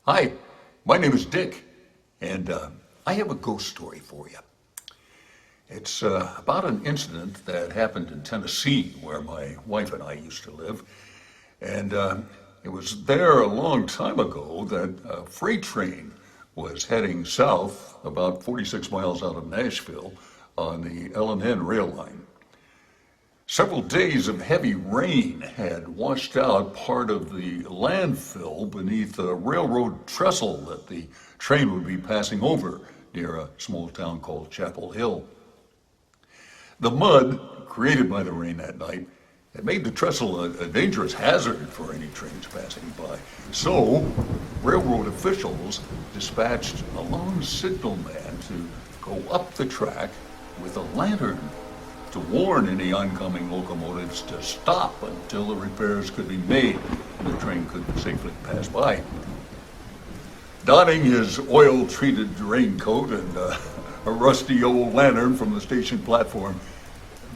Hi, my name is Dick, and I have a ghost story for you. It's about an incident that happened in Tennessee, where my wife and I used to live. And it was there a long time ago that a freight train was heading south about 46 miles out of Nashville on the L&N rail line. Several days of heavy rain had washed out part of the landfill beneath a railroad trestle that the train would be passing over near a small town called Chapel Hill. The mud created by the rain that night had made the trestle a dangerous hazard for any trains passing by. So, railroad officials dispatched a lone signalman to go up the track with a lantern to warn any oncoming locomotives to stop until the repairs could be made and the train could safely pass by. Donning his oil-treated raincoat and a rusty old lantern from the station platform,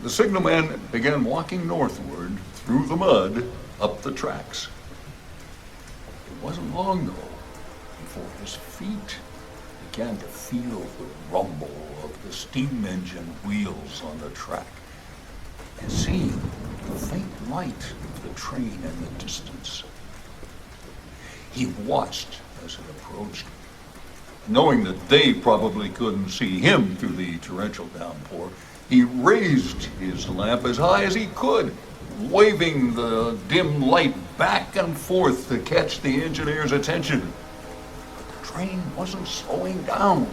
the signalman began walking northward through the mud up the tracks. It wasn't long, though, before his feet began to feel the rumble of the steam engine wheels on the track and seeing the faint light of the train in the distance. He watched as it approached, knowing that they probably couldn't see him through the torrential downpour. He raised his lamp as high as he could, waving the dim light back and forth to catch the engineer's attention. But the train wasn't slowing down.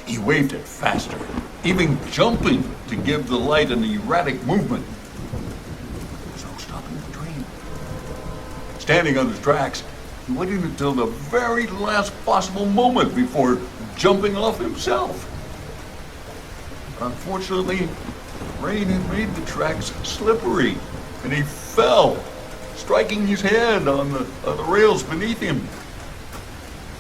He waved it faster, even jumping to give the light an erratic movement. There was no stopping the train. Standing on the tracks, he waited until the very last possible moment before jumping off himself. Unfortunately, the rain had made the tracks slippery, and he fell, striking his head on the rails beneath him.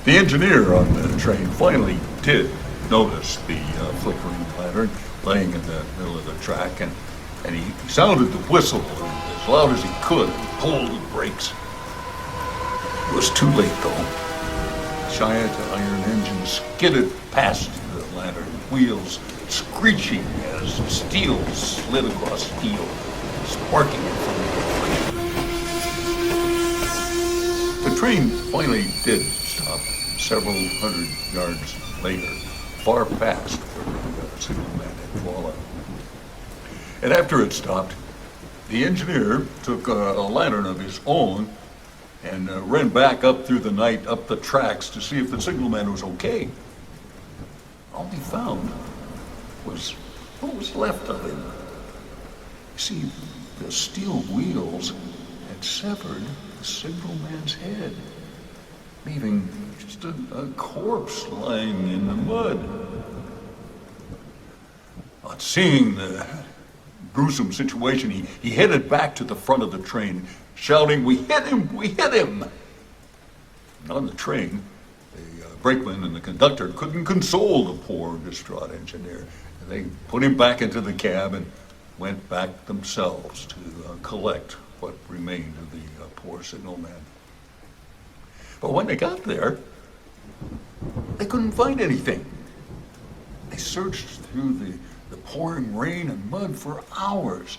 The engineer on the train finally did notice the flickering lantern laying in the middle of the track, and he sounded the whistle as loud as he could and pulled the brakes. It was too late, though. The giant iron engine skidded past the lantern wheels, screeching as steel slid across steel, sparking in front of the train. The train finally did stop several hundred yards later, far past where the signalman had fallen. And after it stopped, the engineer took a lantern of his own and ran back up through the night up the tracks to see if the signalman was okay. All he found was what was left of him. You see, the steel wheels had severed the signalman's head, leaving just a corpse lying in the mud. On seeing the gruesome situation, he headed back to the front of the train, shouting, "We hit him! We hit him!" And on the train, the brakeman and the conductor couldn't console the poor, distraught engineer. They put him back into the cab and went back themselves to collect what remained of the poor signalman. But when they got there, they couldn't find anything. They searched through the pouring rain and mud for hours,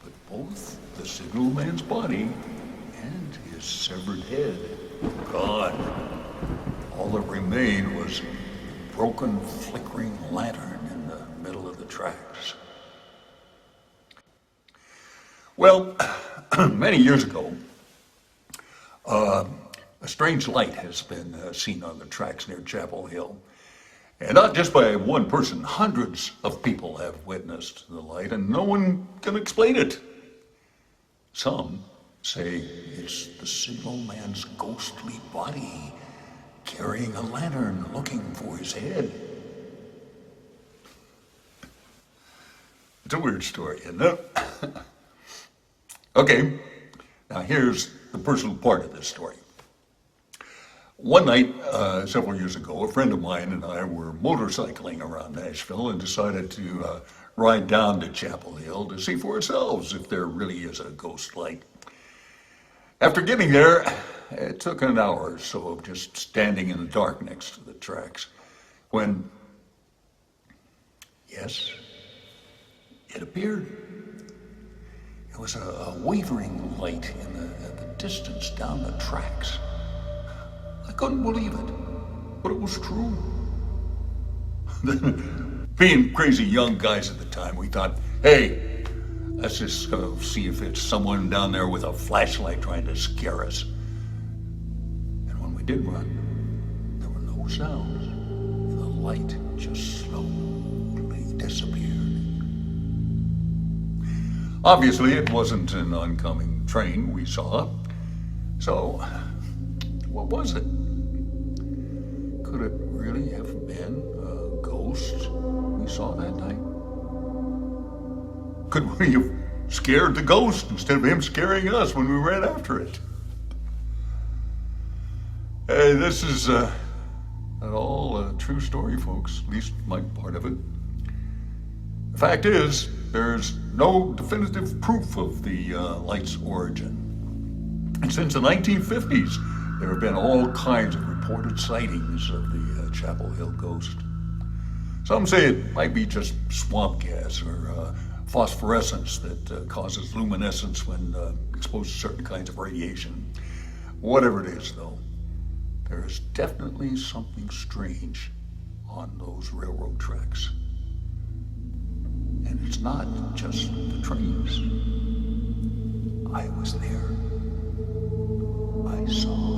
but both the signalman's body and his severed head were gone. All that remained was a broken, flickering lantern in the middle of the tracks. Well, many years ago, a strange light has been seen on the tracks near Chapel Hill. And not just by one person, hundreds of people have witnessed the light, and no one can explain it. Some say it's the signalman's ghostly body carrying a lantern looking for his head. It's a weird story, isn't it? Okay, now here's the personal part of this story. One night, several years ago, a friend of mine and I were motorcycling around Nashville and decided to ride down to Chapel Hill to see for ourselves if there really is a ghost light. After getting there, it took an hour or so of just standing in the dark next to the tracks when, yes, it appeared. It was a wavering light in the distance down the tracks. I couldn't believe it, but it was true. Being crazy young guys at the time, we thought, hey, let's just go see if it's someone down there with a flashlight trying to scare us. And when we did run, there were no sounds. The light just slowly disappeared. Obviously, it wasn't an oncoming train we saw. So, what was it? Could it really have been a ghost we saw that night? Could we have scared the ghost instead of him scaring us when we ran after it? Hey, this is not all a true story, folks, at least my part of it. The fact is, there's no definitive proof of the light's origin. And since the 1950s, there have been all kinds of reported sightings of the Chapel Hill ghost. Some say it might be just swamp gas or phosphorescence that causes luminescence when exposed to certain kinds of radiation. Whatever it is, though, there is definitely something strange on those railroad tracks. And it's not just the trains. I was there. I saw.